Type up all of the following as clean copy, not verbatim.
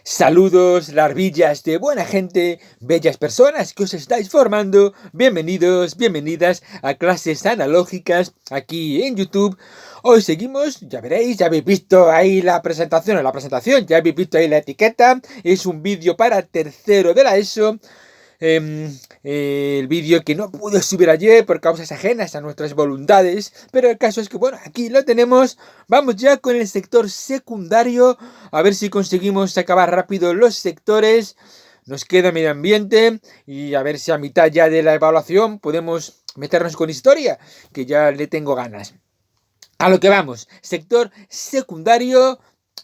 Saludos, larvillas de buena gente, bellas personas que os estáis formando. Bienvenidos, bienvenidas a clases analógicas aquí en YouTube. Hoy seguimos, ya veréis, ya habéis visto ahí la presentación ya habéis visto ahí la etiqueta. Es un vídeo para tercero de la ESO. El vídeo que no pude subir ayer por causas ajenas a nuestras voluntades, pero el caso es que bueno, aquí lo tenemos. Vamos ya con el sector secundario, a ver si conseguimos acabar rápido los sectores. Nos queda medio ambiente y a ver si a mitad ya de la evaluación podemos meternos con historia, que ya le tengo ganas. A lo que vamos, sector secundario,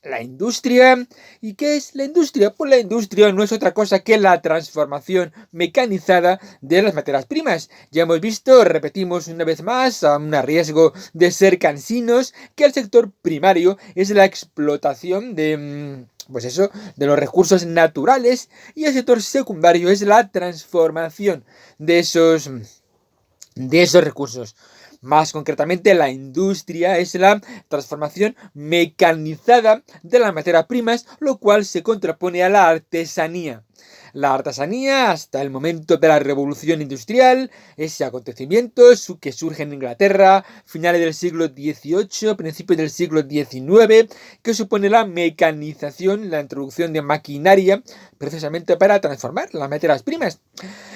la industria. ¿Y qué es la industria? Pues la industria no es otra cosa que la transformación mecanizada de las materias primas. Ya hemos visto, repetimos una vez más, a un riesgo de ser cansinos, que el sector primario es la explotación de pues eso, de los recursos naturales, y el sector secundario es la transformación de esos recursos. Más concretamente, la industria es la transformación mecanizada de las materias primas, lo cual se contrapone a la artesanía. La artesanía, hasta el momento de la revolución industrial, ese acontecimiento que surge en Inglaterra, finales del siglo XVIII, principios del siglo XIX, que supone la mecanización, la introducción de maquinaria, precisamente para transformar las materias primas.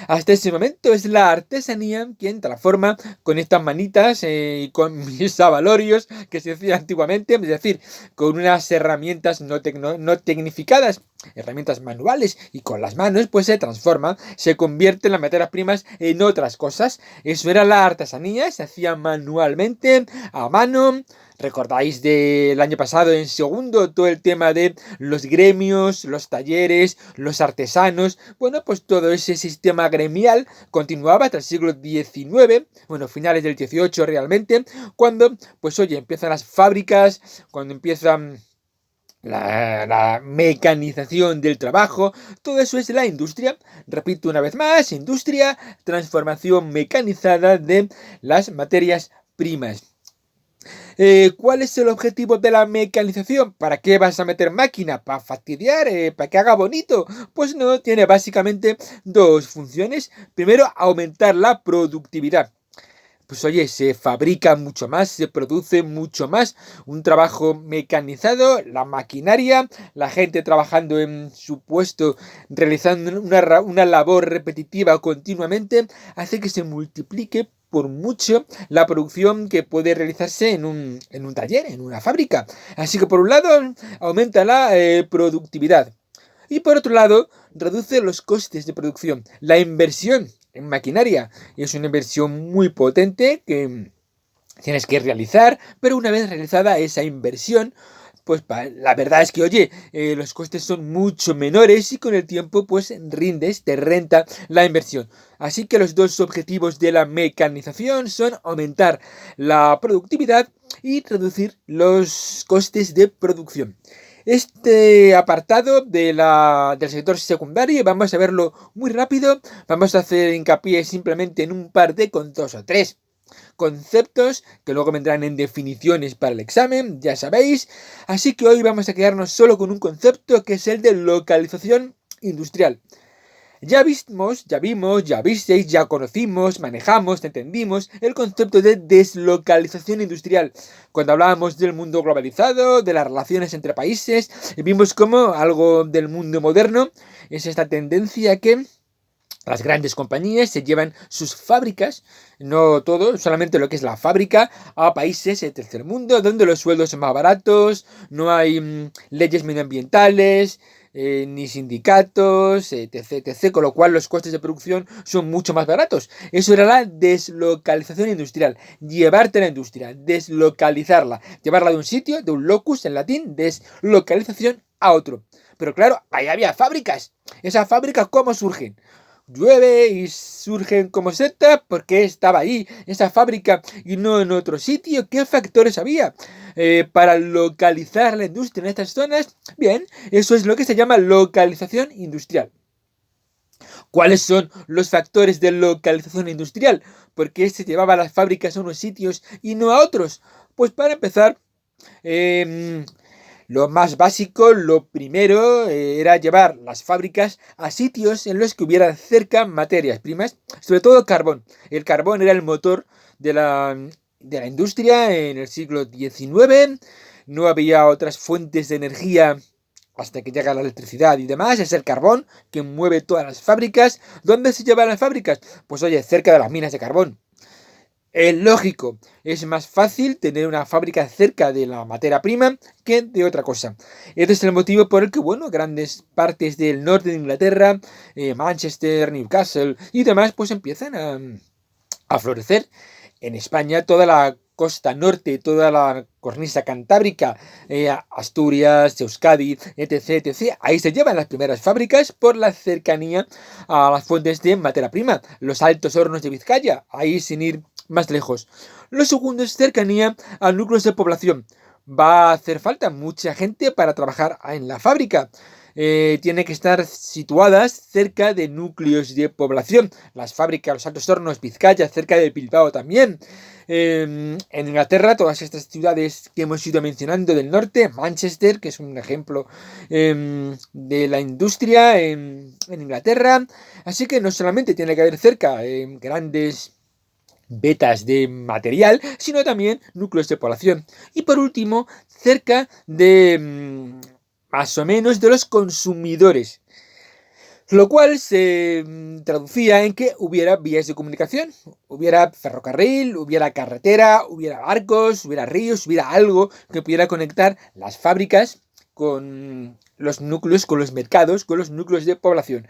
Hasta ese momento es la artesanía quien transforma con estas manitas y con mis abalorios que se hacía antiguamente, es decir, con unas herramientas no tecnificadas, herramientas manuales, y con las manos pues se transforma, se convierte en las materias primas en otras cosas. Eso era la artesanía, se hacía manualmente, a mano. ¿Recordáis del año pasado en segundo todo el tema de los gremios, los talleres, los artesanos? Bueno, pues todo ese sistema gremial continuaba hasta el siglo XIX, bueno, finales del XVIII realmente, cuando, pues oye, empiezan las fábricas, cuando empiezan la mecanización del trabajo. Todo eso es la industria. Repito una vez más, industria, transformación mecanizada de las materias primas. ¿Cuál es el objetivo de la mecanización? ¿Para qué vas a meter máquina? ¿Para fastidiar? ¿Para que haga bonito? Pues no, tiene básicamente dos funciones. Primero, aumentar la productividad. Pues oye, se fabrica mucho más, se produce mucho más, un trabajo mecanizado, la maquinaria, la gente trabajando en su puesto, realizando una labor repetitiva continuamente, hace que se multiplique por mucho la producción que puede realizarse en un taller, en una fábrica. Así que por un lado aumenta la productividad. Y por otro lado, reduce los costes de producción. La inversión en maquinaria es una inversión muy potente que tienes que realizar, pero una vez realizada esa inversión, pues la verdad es que, oye, los costes son mucho menores y con el tiempo, pues rindes, te renta la inversión. Así que los dos objetivos de la mecanización son aumentar la productividad y reducir los costes de producción. Este apartado del sector secundario vamos a verlo muy rápido. Vamos a hacer hincapié simplemente en un par de dos o tres conceptos que luego vendrán en definiciones para el examen, ya sabéis. Así que hoy vamos a quedarnos solo con un concepto, que es el de localización industrial. Ya visteis, ya conocimos, manejamos, entendimos el concepto de deslocalización industrial. Cuando hablábamos del mundo globalizado, de las relaciones entre países, vimos como algo del mundo moderno es esta tendencia que las grandes compañías se llevan sus fábricas, no todo, solamente lo que es la fábrica, a países del tercer mundo, donde los sueldos son más baratos, no hay leyes medioambientales, ni sindicatos, etc, con lo cual los costes de producción son mucho más baratos. Eso era la deslocalización industrial, llevarte la industria, deslocalizarla, llevarla de un sitio, de un locus en latín, deslocalización, a otro. Pero claro, ahí había fábricas. ¿Esas fábricas cómo surgen? Llueve y surgen como setas porque estaba ahí, esa fábrica, y no en otro sitio. ¿Qué factores había para localizar la industria en estas zonas? Bien, eso es lo que se llama localización industrial. ¿Cuáles son los factores de localización industrial? ¿Por qué se llevaba las fábricas a unos sitios y no a otros? Pues para empezar, Lo más básico, lo primero, era llevar las fábricas a sitios en los que hubiera cerca materias primas, sobre todo carbón. El carbón era el motor de la industria en el siglo XIX. No había otras fuentes de energía hasta que llega la electricidad y demás. Es el carbón que mueve todas las fábricas. ¿Dónde se llevan las fábricas? Pues oye, cerca de las minas de carbón. Es lógico, es más fácil tener una fábrica cerca de la materia prima que de otra cosa. Este es el motivo por el que, bueno, grandes partes del norte de Inglaterra, Manchester, Newcastle y demás, pues empiezan a florecer. En España, toda la costa norte, toda la cornisa cantábrica, Asturias, Euskadi, etc., etc., ahí se llevan las primeras fábricas por la cercanía a las fuentes de materia prima. Los altos hornos de Vizcaya, ahí sin ir más lejos. Lo segundo es cercanía a núcleos de población. Va a hacer falta mucha gente para trabajar en la fábrica. Tiene que estar situadas cerca de núcleos de población. Las fábricas, los altos hornos, Vizcaya, cerca de Bilbao también. En Inglaterra, todas estas ciudades que hemos ido mencionando del norte, Manchester, que es un ejemplo de la industria en Inglaterra. Así que no solamente tiene que haber cerca grandes vetas de material, sino también núcleos de población. Y por último, cerca de más o menos de los consumidores. Lo cual se traducía en que hubiera vías de comunicación, hubiera ferrocarril, hubiera carretera, hubiera barcos, hubiera ríos, hubiera algo que pudiera conectar las fábricas con los núcleos, con los mercados, con los núcleos de población.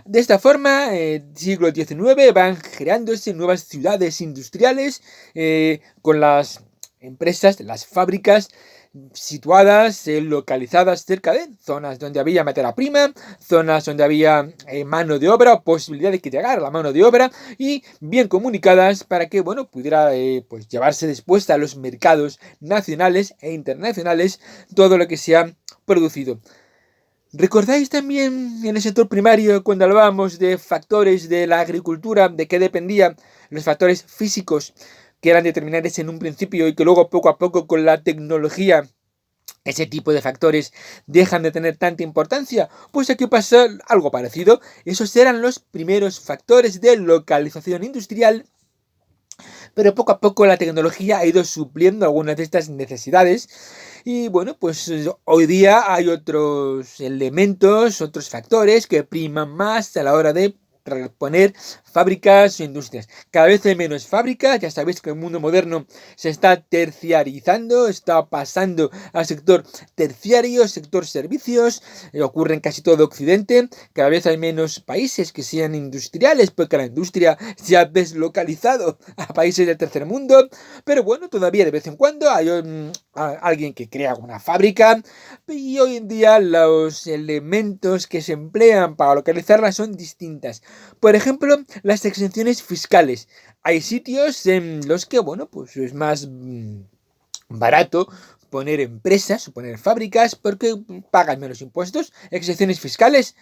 De esta forma, siglo XIX, van creándose nuevas ciudades industriales con las empresas, las fábricas situadas, localizadas cerca de zonas donde había materia prima, zonas donde había mano de obra, posibilidad de que llegara la mano de obra y bien comunicadas para que, bueno, pudiera pues llevarse después a los mercados nacionales e internacionales todo lo que se ha producido. ¿Recordáis también en el sector primario cuando hablábamos de factores de la agricultura, de qué dependían los factores físicos que eran determinantes en un principio y que luego poco a poco con la tecnología ese tipo de factores dejan de tener tanta importancia? Pues aquí pasa algo parecido. Esos eran los primeros factores de localización industrial, pero poco a poco la tecnología ha ido supliendo algunas de estas necesidades. Y bueno, pues hoy día hay otros elementos, otros factores que priman más a la hora de poner fábricas o industrias. Cada vez hay menos fábricas, ya sabéis que el mundo moderno se está terciarizando, está pasando al sector terciario, sector servicios, ocurre en casi todo Occidente, cada vez hay menos países que sean industriales, porque la industria se ha deslocalizado a países del tercer mundo, pero bueno, todavía de vez en cuando hay alguien que crea una fábrica y hoy en día los elementos que se emplean para localizarla son distintas. Por ejemplo, las exenciones fiscales. Hay sitios en los que, bueno, pues es más barato poner empresas o poner fábricas porque pagan menos impuestos, exenciones fiscales.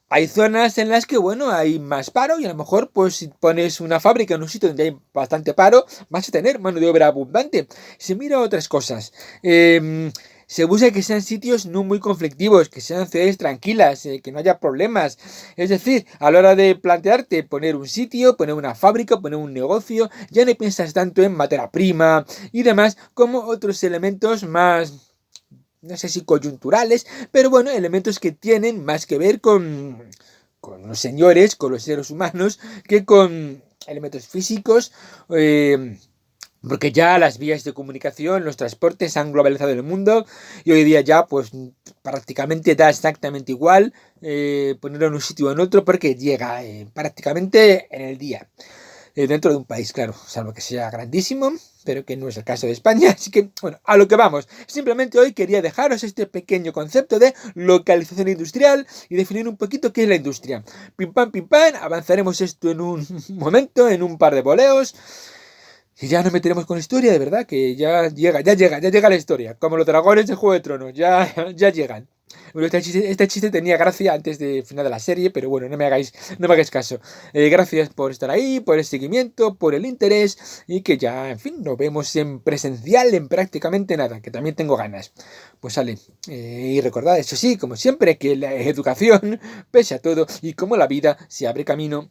Hay zonas en las que, bueno, hay más paro y a lo mejor, pues, si pones una fábrica en un sitio donde hay bastante paro, vas a tener mano de obra abundante. Se mira otras cosas. Se busca que sean sitios no muy conflictivos, que sean ciudades tranquilas, que no haya problemas. Es decir, a la hora de plantearte poner un sitio, poner una fábrica, poner un negocio, ya no piensas tanto en materia prima y demás como otros elementos más, no sé si coyunturales, pero bueno, elementos que tienen más que ver con los señores, con los seres humanos, que con elementos físicos, porque ya las vías de comunicación, los transportes han globalizado el mundo y hoy día ya pues prácticamente da exactamente igual ponerlo en un sitio o en otro porque llega prácticamente en el día. Dentro de un país, claro, salvo que sea grandísimo, pero que no es el caso de España. Así que, bueno, a lo que vamos. Simplemente hoy quería dejaros este pequeño concepto de localización industrial y definir un poquito qué es la industria. Pim pam, avanzaremos esto en un momento, en un par de boleos. Y ya nos meteremos con historia, de verdad, que ya llega la historia. Como los dragones de Juego de Tronos, ya llegan. Bueno, este chiste tenía gracia antes del final de la serie, pero bueno, no me hagáis caso. Gracias por estar ahí, por el seguimiento, por el interés y que ya, en fin, nos vemos en presencial en prácticamente nada, que también tengo ganas. Pues sale. Y recordad, eso sí, como siempre, que la educación, pese a todo, y como la vida, se abre camino